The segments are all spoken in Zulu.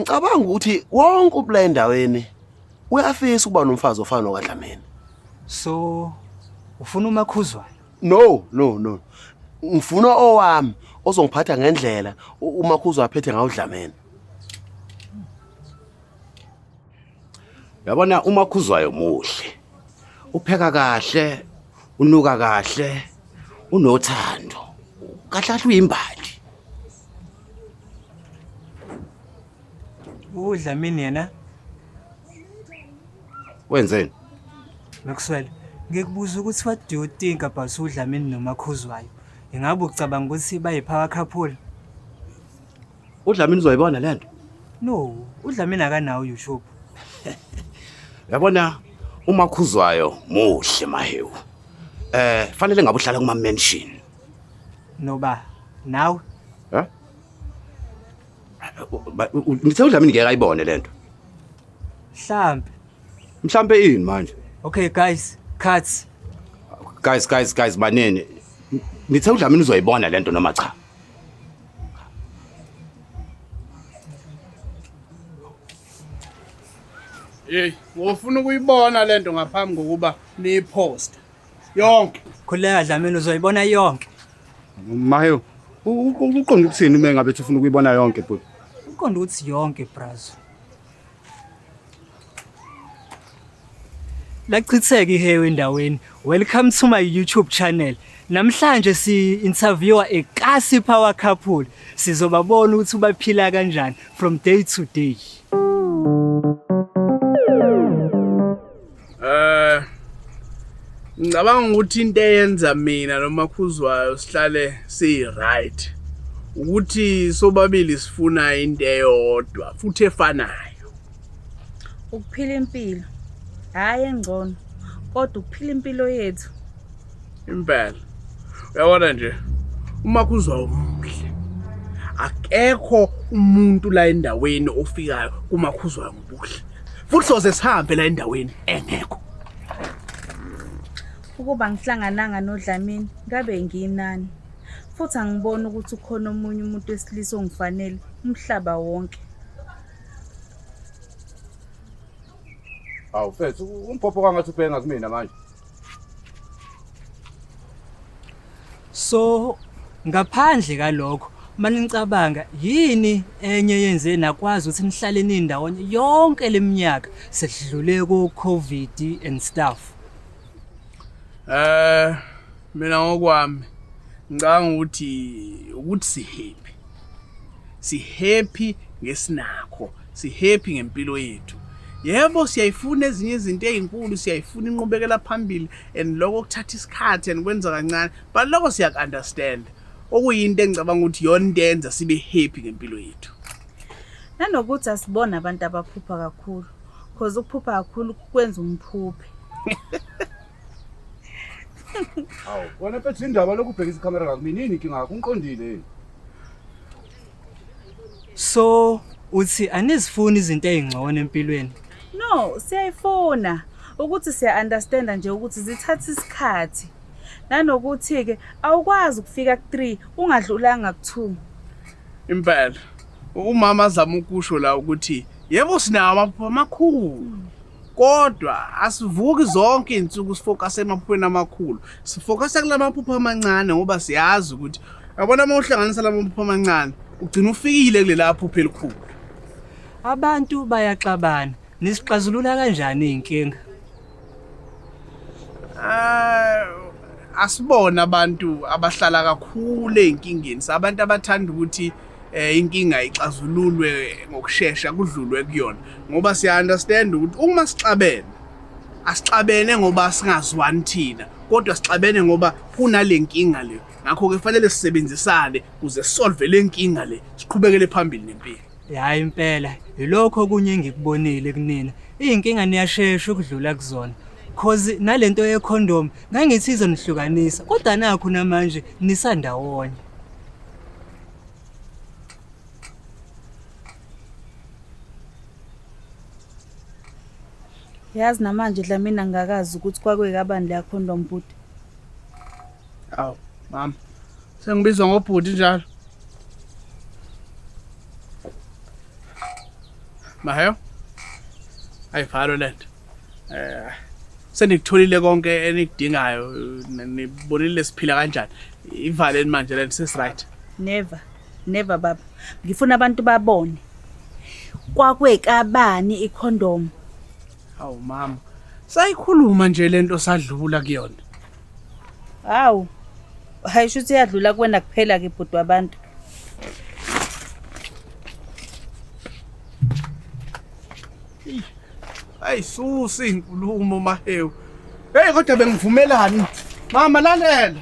Ngicabanga ukuthi wonke ubula endaweni uyafisa ukuba nomfazi ofana nokaDlamini. So ufuna uMakhuzwayo? No. Ngifuna owami ozongiphatha ngendlela uMakhuzwa aphethe ngawo uDlamini. Yabona uMakhuzwayo muhle. Upheka kahle, unuka kahle, unothando. Kahle uyimbali. uDlamini yena Wenzeni? Maxwell, ngikubuza ukuthi what do you think about uDlamini noMakhuzwayo? Ingabe ucabanga ukuthi bayipower couple? uDlamini uzoyibona lento. No, uDlamini akanawo YouTube. Yabona uMakhuzwayo muhle mahewu. Fanele ngabe uhlala kuma mansion. Noba nawe Ngithe uDlamini ngeke ayibone lento. Mhlambe ini manje? Okay guys, cut. Guys banene. Ngithe uDlamini uzoyibona lento noma cha? Hey, wofuna ukuyibona lento ngaphambi kokuba niyipost. Yonke. Khuleka Dlamini uzoyibona yonke. Mahewu, uqonda ukuthini uma ngabe ufuna ukuyibona yonke bhuti? Uqonda ukuthi yonke brazo. Lachitheke ihewe endaweni. Welcome to my YouTube channel. Namhlanje si-interviewa eKasi Power Couple. Sizobabona ukuthi baphila kanjani from day to day. Ngicabanga ukuthi into eyenza mina noMakhuzwayo sihlale right ukuthi sobabili sifuna into eyodwa futhi efanayo. Ukuphila impilo. Hayi engcono. Kodwa ukuphila impilo yethu. Impela. Uyabona nje uMakhuzwayo umuhle. Akekho umuntu la endaweni ofikayo kuMakhuzwayo ngobuhle. Futhi soze sihambe la endaweni engekho. Ukuba ngihlangananga noDlamini ngabe ngiyinani. Futhi angiboni ukuthi ukhona omunye umuntu wesilisa ongifanele umhlaba wonke. Awu mfethu, umphopho kangathi ubhenga kumina manje. So ngaphandle kalokho manicabanga yini enye yenze nakwazi ukuthi nihlale nindawonye yonke leminyaka sedlule ku COVID and stuff? Mina ngokwami ngicabanga ukuthi si-happy. Si-happy ngesinakho, si-happy ngempilo yethu. Yebo siyayifuna ezinye izinto ezinkulu, siyayifuna inqubekela phambili and lokho kuthatha isikhathi and kwenza kancane, but lokho siyak-understand. Okuyinto engicabanga ukuthi yona into enza sibe happy ngempilo yethu. Nanokuthi asibona abantu abaphupha kakhulu. Because ukuphupha kakhulu kwenza umphuphe. Awu, wena mfethu indaba lokubhekisa ikhamera ngakumina yini inkinga yakho unqondile? So uthi anizifuni izinto ezingcono empilweni? No, siyayifuna ukuthi siya-understanda nje ukuthi zithatha isikhathi. Nanokuthi ke awukwazi ukufika ku3 ungadlulanga ku2. Impela. Umama azama ukusho la ukuthi yebo sinawo amaphupho amakhulu. Kodwa asivuki zonke izinsuku sifocus emaphupheni amakhulu. Sifocus kulamaphupho amancane ngoba siyazi ukuthi yabona uma uhlanganisa lamaphupho amancane ugcina ufikile kule laphupho elikhulu. Abantu bayaxabana. Nisixazulula kanjani inkinga? Asibona abantu abahlala kakhulu einkingeni. Sabantu abathanda ukuthi inkinga ixazululwe ngokusheshsha kudlulwe kuyona. Ngoba siya understand ukuthi uma sixabene asixabene ngoba singazwani thina, kodwa sixabene ngoba kunalenkinga le. Ngakho ke kufanele sisebenzisane ukuze solve lenkinga le, siqhubekele phambili nempilo. Hayi impela, yilokho okunye engikubonile kunina. Inkinga niyashesha ukudlula kuzona. Cause nalento yecondom ngangithi izonihlukanisa, kodwa nakho namanje nisandawonye. Yazi namanje Dlamini angakazi ukuthi kwake kabani la condom bhuti. Awu, mama. Sengibizwa ngobhuti njalo. Mahew. Ayivalo lento. Senikutholile konke enikudingayo nibonile siphila kanjani. Ivaleni manje lento sesiright. Never baba. Ngifuna abantu babone. Kwakwekabani ikhondom. Hawu mama. Sayikhuluma nje lento sadlula kuyona. Hawu. Hayi shuthi yadlula kuwena kuphela ke bhuti wabantu. Ayisusi inkulumo Mahewu. Hey kodwa bengivumelani. Mama lalela.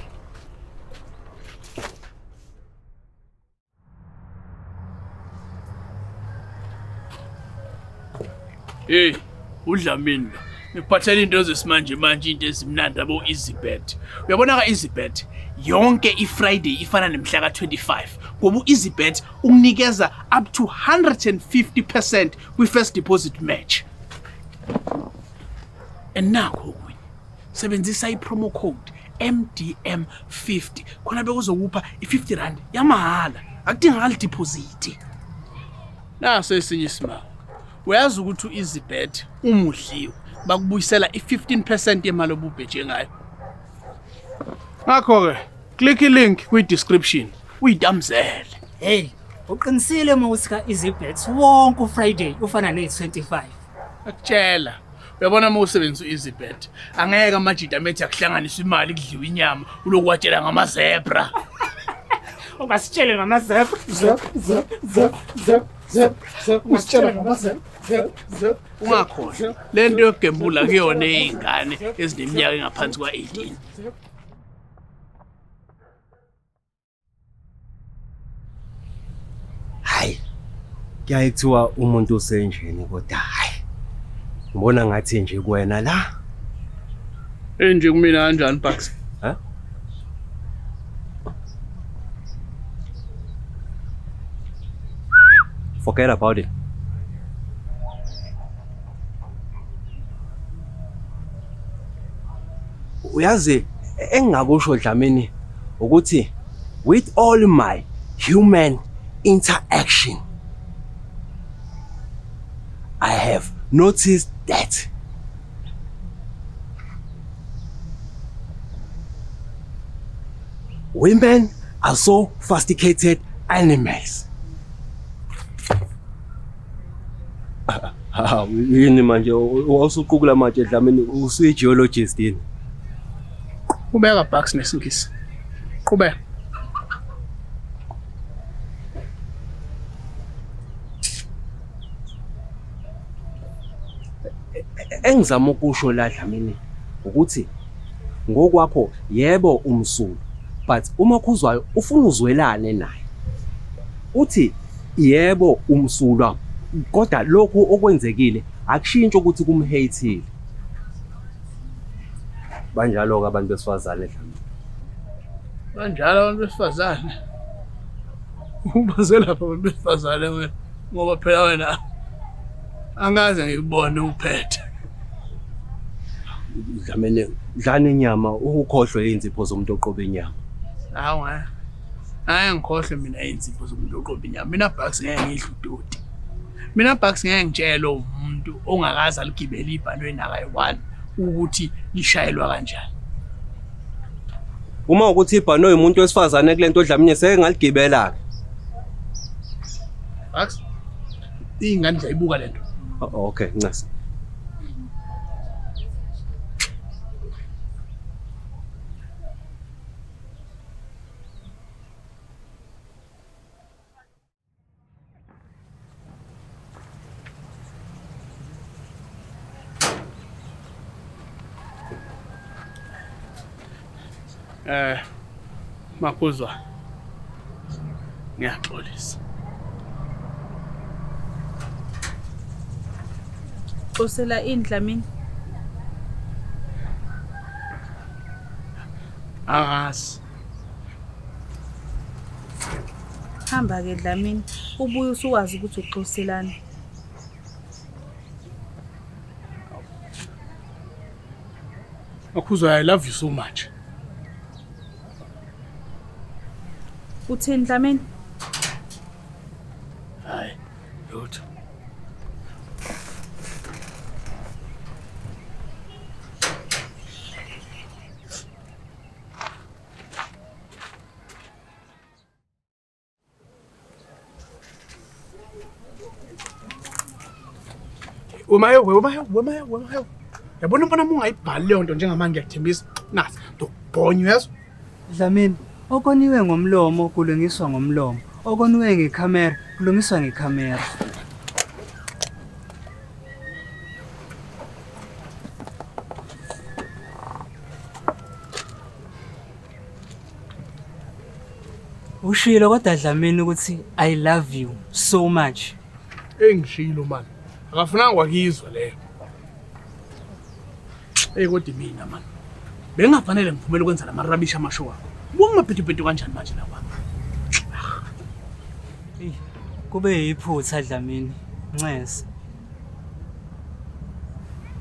Hey, uDlamini. Ngiphathela into zesimanje manje into ezimnandi abo EasyBet. Uyabona ka EasyBet yonke iFriday ifana nemhla ka25 ngoba uEasyBet ukunikeza up to 150% kwi-first deposit match. And nakho kunye sebenzisa ipromo code MDM50 khona bekuzokupha i50 rand yamahala akudingakali deposit. Naso esinye isimanga. Uyazi ukuthi uEasyBet umudliwe bakubuyisela i15% yemali obubheje ngayo. Ngakho ke click i-link kwi-description uyidamzele. Hey, uqinisile mawusika EasyBet wonke uFriday ufana ne25. Akutshela uyabona uma usebenzisa uEasyBet angeke amajita amethi akuhlanganisa imali kudliwa inyama ulokwatshela ngamazebra. Ungasitshele ngamazebra. Usitshela ngamazebra. Ungakhohlwa lento yogembula kuyona izingane ezineminyaka engaphansi kwa18. Hayi. Kuyaye kuthiwa umuntu usenjeni kodwa hayi. Ngibona ngathi nje kuwena la. Enje kumina kanjani Bucks? Ha? Forget about it. Uyazi engingakusho Dlamini ukuthi with all my human interaction I have noticed that women are so sophisticated animals. Yini manje wasuqukula manje Dlamini usuyi-geologist yini? Ubeka Bucks nesingisi. Qhubeka. Engizama ukusho la Dlamini ukuthi ngokwakho yebo umsulu but uma khuzwayo ufuna uzwelane naye. Uthi yebo umsulwa kodwa lokhu okwenzekile akushintshi ukuthi kumhatile. Banjalo ke abantu besifazane Dlamini. Banjalo abantu besifazane. Ubazela lapha abantu besifazane wena ngoba phela wena angaze ngikubone uphethe. Dlamini dlana inyama ukukhohlwe inzipho zomuntu oqoba inyama. Hawu hayi ngikhohle mina inzipho zomuntu oqoba inyama. Mina Bucks ngeke ngidle udoti. Mina Bucks ngeke ngitshele umuntu ongakazi aligibela ibhalweni akayi1 ukuthi lishayelwa kanjani. Uma ukuthi ibhano umuntu wesifazane kulento Dlamini seke ngaligibela ke. Bucks ingane zayibuka lento. Okay, ncase. Makuzwa. Ngiyaxolisa. Usela indlamini. Angazi. Hamba ke Dlamini ubuye usukwazi ukuthi uxoselana. Makuzwa I love you so much. Uthini Dlamini? Hayi, lutho. Wemayo. Yabona mfana ungayibhali leyo nto njengamanje ngiyakuthembisa. Nathi ndokubhonya yeso. Dlamini, okoniwe ngomlomo kulungiswa ngomlomo. Okoniwe ngekhamera kulungiswa ngekhamera. Ushilo kodwa Dlamini ukuthi I love you so much. Engishilo man. Akafunanga kwakizwa leyo. Kodwa mina man. Bengafanele ngivumele ukwenza lamarabisha amasho wakho. Bungaphethe kanjani manje lawa? Kube yiphutha Dlamini, Nxesi.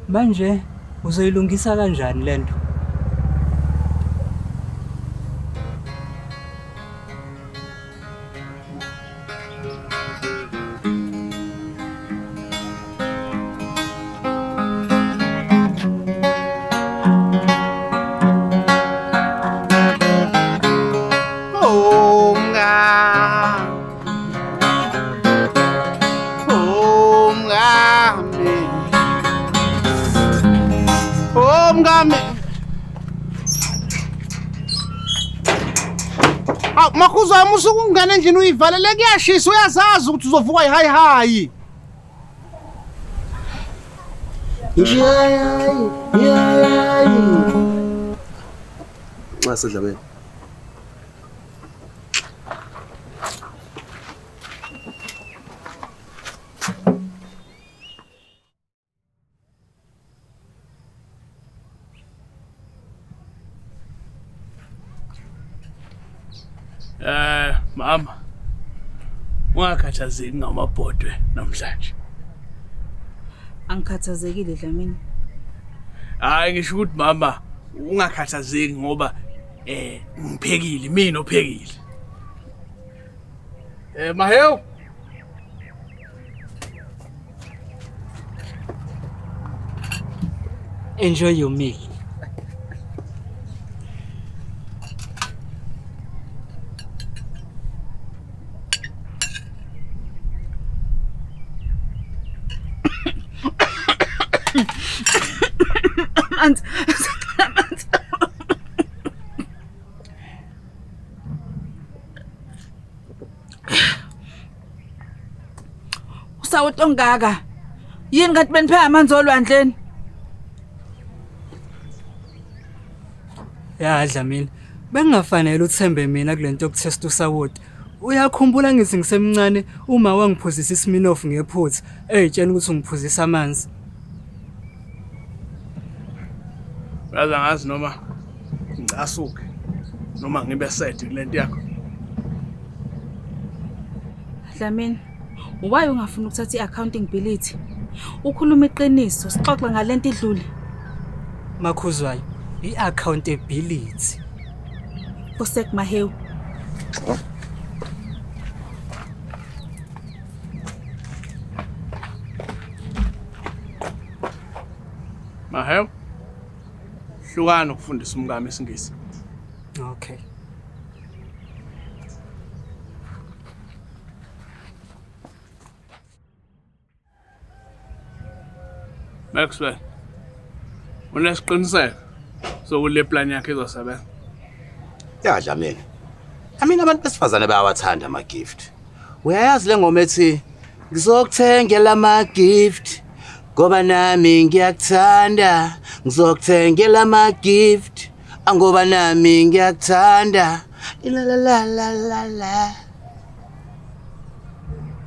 Manje uzoyilungisa kanjani lento? Makhuzwa musuku ungane endlini uyivalele kuyashisa uyazazi ukuthi uzovuka yihayi. Nxa sedlameni. Mama. Ungakhathazeki ngamabhodwe namhlanje. Angikhathazekile Dlamini. Hayi ngisho ukuthi mama ungakhathazeki ngoba ngiphekile mina ophekile. Mahewu. Enjoy your meal. Usawutongaka. Yini kanti beniphe amanzi olwandleni? Ya Dlamini, bengafanele uthembe mina kulento yokutesta usawoti. Uyakhumbula ngithi ngisemncane uma wangiphuzisa iSmirnoff ngephutha, eyitshela ukuthi ngiphuzisa amanzi. Yaza ngazi noma ngicasuke noma ngibe set kulento yakho. Dlamini, why ungafuna ukuthatha iaccounting ability? Ukhuluma iqiniso, sixoxe ngalento idlule. Makhuzwayo, i-accountability. Kosek Mahewu. Mahewu. Hlukana ukufundisa umngame isingisi. Okay. Maxwell. Unesiqiniseko sokule plan yakhe izosebenza. Ya Dlamini. Mina abantu besifazane bayawathanda ama gift. Uyayazi le ngoma ethi ngizokuthengela ama gift ngoba nami ngiyakuthanda. Ngizokuthengela ama gift ngoba nami ngiyakuthanda. La la la la la la.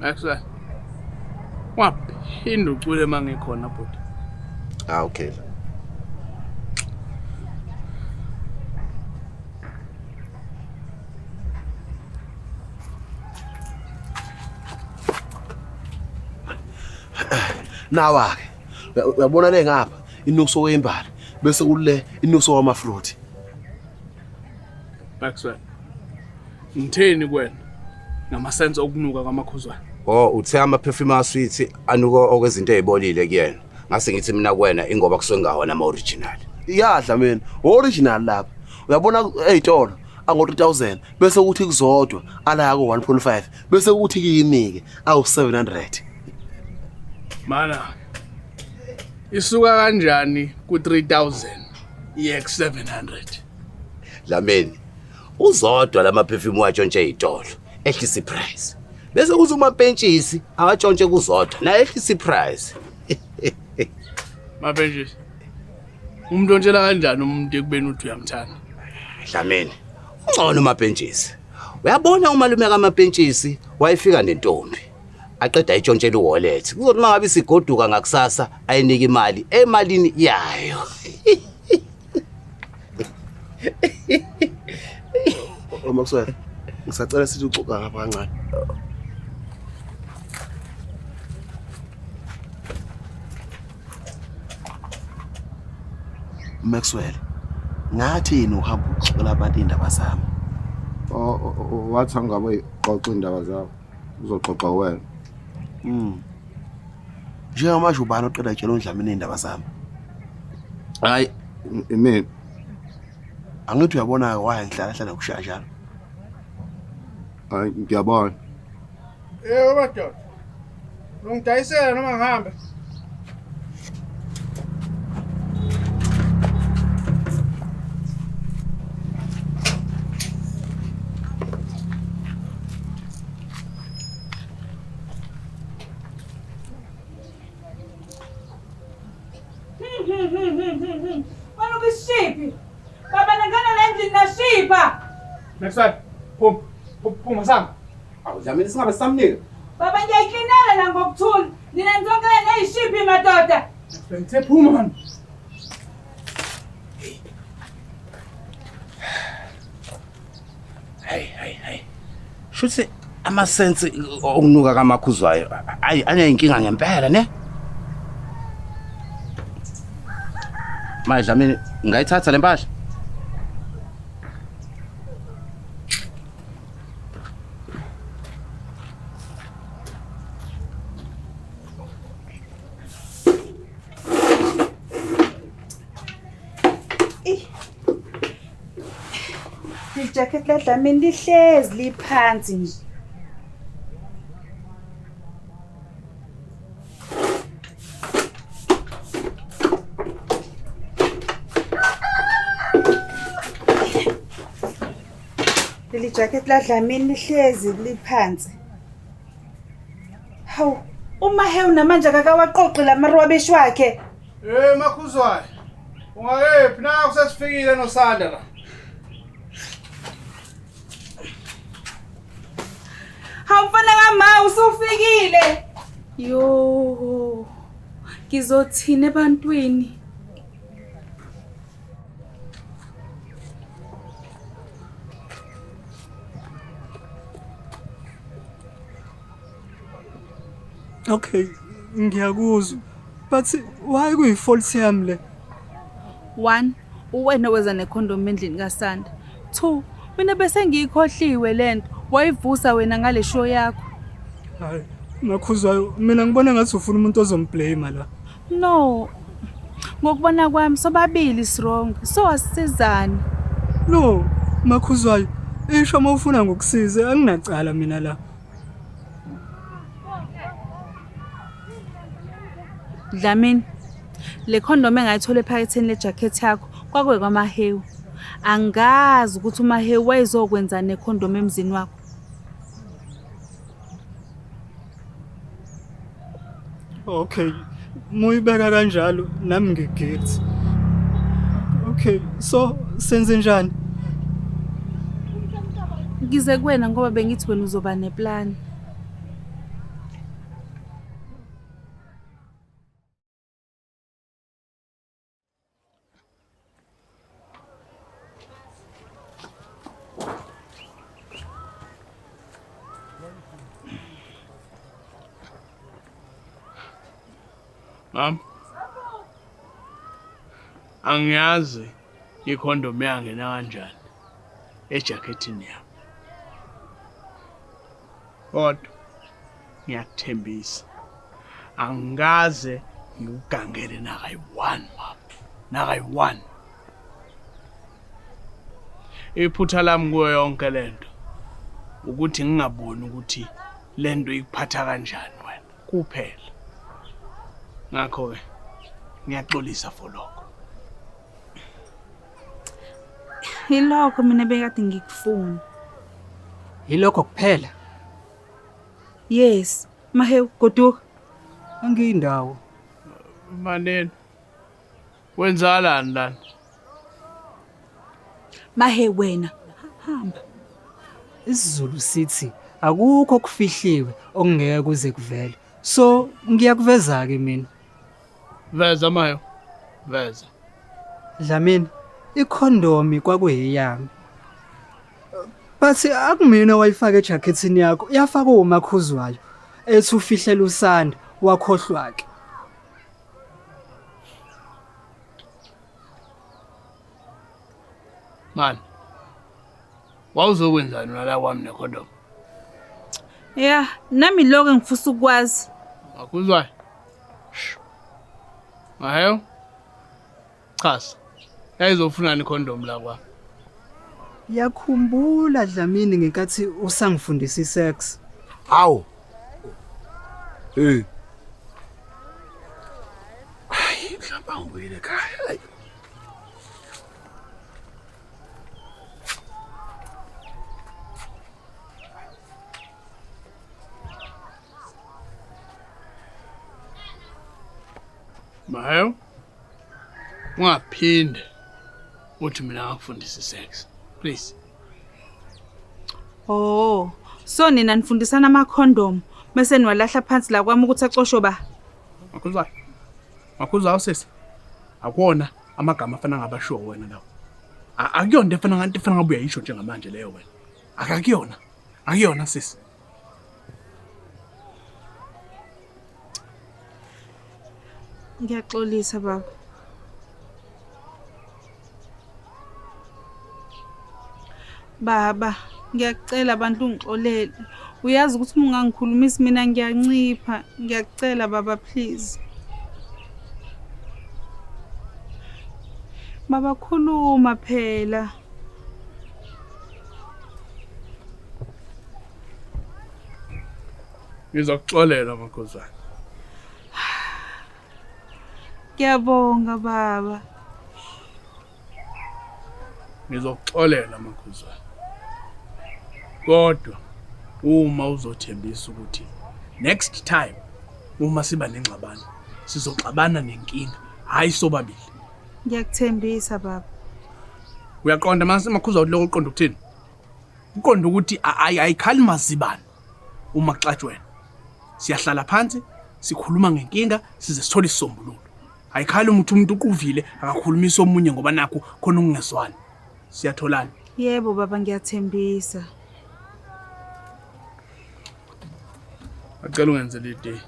Maxwell. Waphinda ucule mangikhona bhuti. Okay. Nawa ke. Uyabona le ngapha inuso wembali bese kule inuso wamafruit. Maxwell. Ngitheni kwena? Namasense okunuka kwamakhuzwana. Uthe ama perfume sweet anuko okwezinto ezibolile kuyena. Ngase ngithi mina kuwena ingoba kusuke ngawona ama original. Iyadla mina, original lapha. Uyabona ezitolo ango 3000 bese kuthi kuzodwa ala yako 1.5 bese kuthi kimi ke awu 700. Mana isuka kanjani ku-3000 iye ku-700? Dlamini uzodwa lama-perfume watshontshe izitolo ehlisa iprice bese kuze umapentshisi awatshontshe kuzodwa na ehlisa iprice. Mapentshisi, umntontshela kanjani umuntu ekubeni uthi uyamthanda? Dlamini ungcono umapentshisi. Uyabona umalume kamapentshisi wayefika nentombi aqeda ayitshontshela uwallet kuzothi mangabe isigoduka ngakusasa ayinika imali emalini yayo. Maxwell, ngisacela sithi uxoxa ngapha kancane. Maxwell, ngathi yini uhamba uxoxela abantu indaba zami? Wathi angabe xoxa indaba zakho uzoxoxa wena. Njengamanje ubani oqeda tshela uNdlamini indaba zami? Hayi mina Angithi uyabona waya ngihlala nokushaya njalo. hayi ngiyabona. Madoda, ungidayisela noma ngihambe? Wena ubishiphi? Baba nangana la endlini nashipha. Maxwell, phuma sanga. Awu Dlamini singabe samnika. Baba ngiyayiklinela la ngokuthula. Nina nizongela nezishiphi madoda. Ngithe phuma man. Hey. Shuthi amasense okunuka kamakhuzwayo ayi aneyinkinga ngempela ne? Manje Dlamini ngayithatha lempahla. Ijacket la Dlamini lihlezi liphansi nje. Leli jacket la Dlamini lihlezi liphansi. Hawu, uma namanje akawaqoqi lamarwabeshi wakhe. Makhuzwayo. Ungakephi na kusesifikile noSanda la. Hawufana ngama usufikile. Yo. Ngizothina ebantwini. Okay, ngiyakuzwa. But why kuyifault yami le? 1, uwena weza necondom endlini kaSanda. 2, mina bese ngiyikhohliwe lento. Wayivusa wena ngale show yakho. Hayi, Makhuzwayo, mina ngibona ngathi ufuna umuntu ozomblame la. No. Ngokubona kwami sobabili is wrong. So asisizani. No, Makhuzwayo, isho uma ufuna ngokusiza anginacala mina la. Dlamini, le condom engayithola ephaketheni le jacket yakho kwakwe kwamahewu. Angazi ukuthi umahewu wayezokwenza necondom emzini wakho. Okay, muyibeka kanjalo nami ngigithi. Okay, so senze njani? Ngize kuwena ngoba bengithi wena uzoba neplan. Angiyazi ikhondom yangena kanjani ejakethini yami. Kodwa ngiyakuthembisa angikaze ngikugangele nakayi-1 mama, nakayi-1. Iphutha lami kuyo yonke lento ukuthi ngingaboni ukuthi lento ikuphatha kanjani wena kuphela. Ngakho ke Ngiyaxolisa for lokho. Yilokho mina bekade ngikufuna. Yilokho kuphela. Yes, Mahewu goduka. Angiyindawo. Manene. Wenzalani lana? Mahewu wena. Hamba. IsiZulu sithi akukho okufihliwe okungeke kuze kuvele. So ngiyakuveza ke mina. Veza mayo. Veza. Dlamini, ikhondomi kwakuyeyami. Bathi akumina wayifaka ejakethini yakho, yafaka umakhuzwayo. Ethi ufihlela usanda wakhohlwa ke. Man. Wawuzokwenzani nala wami nekhondom? Yeah, nami lokho ngifisa ukwazi. Akuzwayo. Mayo. Chaza. Yayizofunani ikhondom la kwa? Yakhumbula Dlamini ngenkathi usangifundisa isex. Hawu. Hey. Hayi, mhlawumbe angibuyele ekhaya. Hayi. Mayo. Ungaphinde uthi mina ngakufundisa sex. Please. Oh, so nina nifundisana ama-condom bese niwalahla phansi la kwami ukuthi acoshwe ba. Akuzwayo. Akuzwayo sisi. Akuona amagama afana ngabashiwo wena lawo. Akuyona efana ngathi efana ngabe uyayisho njengamanje leyo wena. Akakuyona. Akuyona sisi. Ngiyaxolisa baba. Baba, ngiyacela abantu ungixolele. Uyazi ukuthi uma ungangikhulumisi mina ngiyancipha. Ngiyacela baba please. Baba khuluma phela. Ngizokuxolela makhuzwana. Ngiyabonga baba. Ngizokuxolela makhuzwana. Kodwa uma uzothembisa ukuthi next time uma siba nengxabano sizoxabana nenkinga hayi sobabili. Ngiyakuthembisa baba. Uyaqonda manje makhuza lokho uqonda ukuthini? Uqonda ukuthi ayikhali mazibani uma kuxatshwena. Siyahlala phansi, sikhuluma ngenkinga size sithole isisombululo. Ayikhali umuntu uquvile akakhulumisa omunye ngoba nakho khona ukungezwani. Siyatholana. Yebo baba ngiyathembisa. Acela ungenze le day.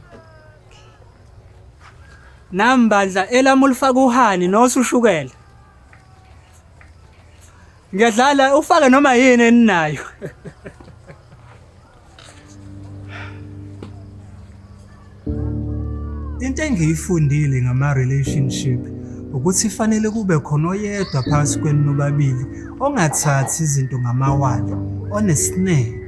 Nambandla elami ulifaka uhani nosushukela. Ngiyadlala ufake noma yini eninayo. Into engiyifundile ngama relationship ukuthi fanele kube khona oyedwa phakathi kwenu nobabili ongathathi izinto ngamawala, onesineke.